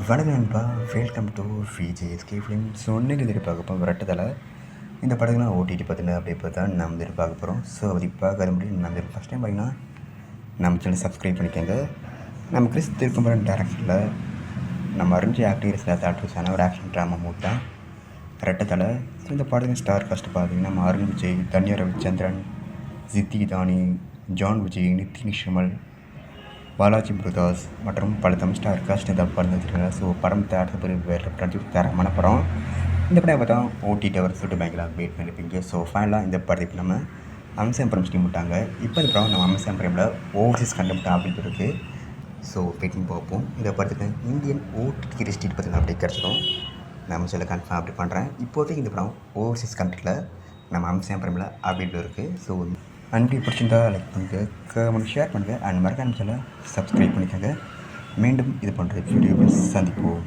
வணக்கம் நண்பா, welcome to VJSK film. So இன்னைக்கு எதிர்பார்க்க போகிறோம் விரட்டுதலை. இந்த படத்துக்குலாம் ஓடிடி பார்த்திங்கன்னா அப்படி இப்போ தான் நம்ம எதிர்பார்க்க போகிறோம். ஸோ அது பார்க்காத முடியும். நம்ம ஃபஸ்ட் டைம் பார்த்தீங்கன்னா நம்ம சேனல் சப்ஸ்கிரைப் பண்ணிக்கோங்க. நம்ம கிறிஸ் திருக்குமரன் டேரக்டரில் நம்ம அறிஞ்ச ஆக்டர்ஸ் ஆக்டர்ஸான ஒரு ஆக்ஷன் ட்ராமா மூவி தான் ரெட்டத்தலை. ஸோ இந்த படத்துக்கு ஸ்டார் காஸ்ட் பார்த்தீங்கன்னா நம்ம அருண் விஜய், தன்யா ரவிச்சந்திரன், ஜித்தி தானி, ஜான் விஜய், நித்தி நிஷமல், பாலாஜி பிரதாஸ் மற்றும் பல தமிழ் ஸ்டார் காஸ்ட் இந்த படம் வச்சுருக்காங்க. ஸோ படம் தேட்டர் வேறு தரமான படம். இந்த படம் பார்த்தா ஓடிடி அவர் சொல்லிட்டு பயங்கர வெயிட் பண்ணியிருப்பீங்க. ஸோ ஃபைனலாக இந்த படத்தை நம்ம அம்சம் படம் ஸ்டீம் விட்டாங்க. இப்போ இந்த படம் நம்ம அம்சம் படமில் ஓவர்சீஸ் கண்டெம்ட் அப்படின்னு இருக்குது. ஸோ வெயிட்டிங் பார்ப்போம். இந்த படத்துக்கு இந்தியன் ஓடிடி ரிஸ்ட்ரிக்ட் பார்த்தீங்கன்னா அப்படி கிடச்சிடும். நம்ம சில கன்ஃபார்ம் அப்படி பண்ணுறேன். இப்போதைக்கு இந்த படம் ஓவர்சீஸ் கண்ட்ரியில் நம்ம அம்சம் படமில் அப்படின்னு இருக்குது. ஸோ அன்பு பிடிச்சிருந்தா லைக் பண்ணுங்கள், கமெண்ட் ஷேர் பண்ணுங்கள், அண்ட் மறக்காம சேனலை சப்ஸ்கிரைப் பண்ணிக்கோங்க. மீண்டும் இது போன்ற வீடியோவில் சந்திப்போம்.